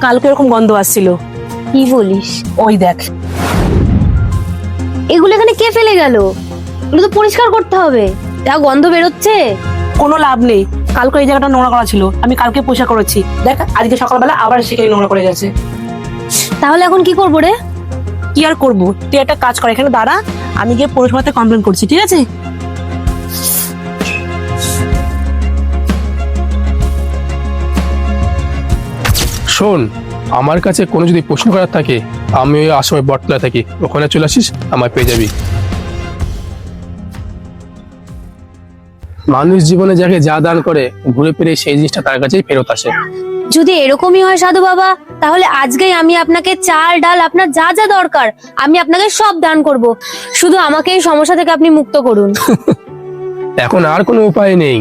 কালকে এরকম গন্ধ আসছিল। কি বলিস? ওই দেখ। এগুলো এখানে কে ফেলে গেল? এগুলো তো পরিষ্কার করতে হবে, যা গন্ধ বেরোচ্ছে। কোনো লাভ নেই, কালকে এই জায়গাটা নোংরা করা ছিল, আমি কালকে পরিষ্কার করেছি। দেখ আজকে সকালবেলা আবার সেখানে নোংরা করে গেছে। তাহলে এখন কি করবো রে? কি আর করবো, তুই একটা কাজ কর, এখানে দাঁড়া, আমি গিয়ে পৌরসভাতে কমপ্লেন করছি, ঠিক আছে? শোন, আমার কাছে কোনো যদি প্রশ্ন করার থাকে, আমি ওই আসামে বটতলা থাকি, ওখানে চলে আসিস, আমায় পেয়ে যাবি। মানুষ জীবনে যাকে যা দান করে, ঘুরে ফিরে সেই জিনিসটা তার কাছেই ফেরত আসে। যদি এরকমই হয় সাধু বাবা, তাহলে আজকেই আমি আপনাকে চাল ডাল আপনার যা যা দরকার আমি আপনাকে সব দান করব। শুধু আমাকে এই সমস্যা থেকে আপনি মুক্ত করুন। এখন আর কোনো উপায় নেই।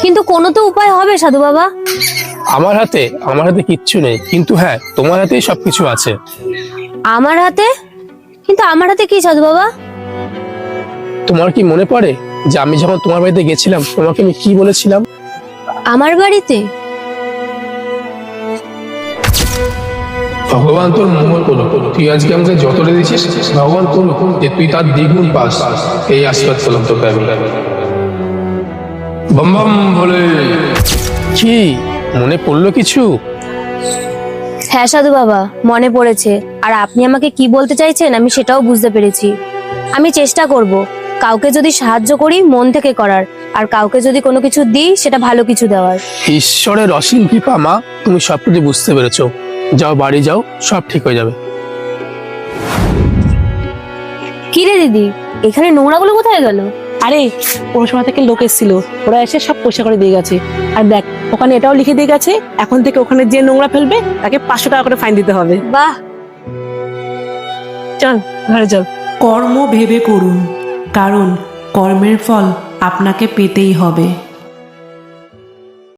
কিন্তু কোনো তো উপায় হবে সাধু বাবা। আমার হাতে কিচ্ছু নেই, কিন্তু হ্যাঁ, তোমার হাতেই সবকিছু আছে। আমার হাতে? কিন্তু আমার হাতে কি সাধু বাবা? তোমার কি মনে পড়ে যে আমি যখন তোমার বাড়িতে গেছিলাম, তোমাকে আমি কি বলেছিলাম? আমার বাড়িতে? ভগবান তোর মঙ্গল করুক, তুই আজকে আমাকে যতটা দিয়েছিস, ভগবান করুক যে তুই তার দ্বিগুণ পাস, এই আশীর্বাদ করলাম তোকে আমি। বম বম বলে। কি মনে পড়লো কিছু? হ্যাঁ সাধু বাবা, মনে পড়েছে। আর আপনি আমাকে কি বলতে চাইছেন আমি সেটাও বুঝতে পেরেছি। আমি চেষ্টা করব কাউকে যদি সাহায্য করি মন থেকে করার, আর কাউকে যদি কোনো কিছু দিই সেটা ভালো কিছু দেওয়ার। ঈশ্বরের অসীম কৃপা মা, তুমি সবকিছু বুঝতে পেরেছো। যাও বাড়ি যাও, সব ঠিক হয়ে যাবে। কি রে দিদি, এখানে নোংরাগুলো কোথায় গেল? আরে পৌরসভা থেকে লোক এসেছিল, ওরা এসে সব পরিষ্কার করে দিয়ে গেছে। আর দেখ ওখানে এটাও লিখে দিয়ে গেছে, এখন থেকে ওখানে যে নোংরা ফেলবে তাকে 500 টাকা করে ফাইন দিতে হবে। বাহ। চল ঘরে চল। কর্ম ভেবে করুন, কারণ কর্মের ফল আপনাকে পেতেই হবে।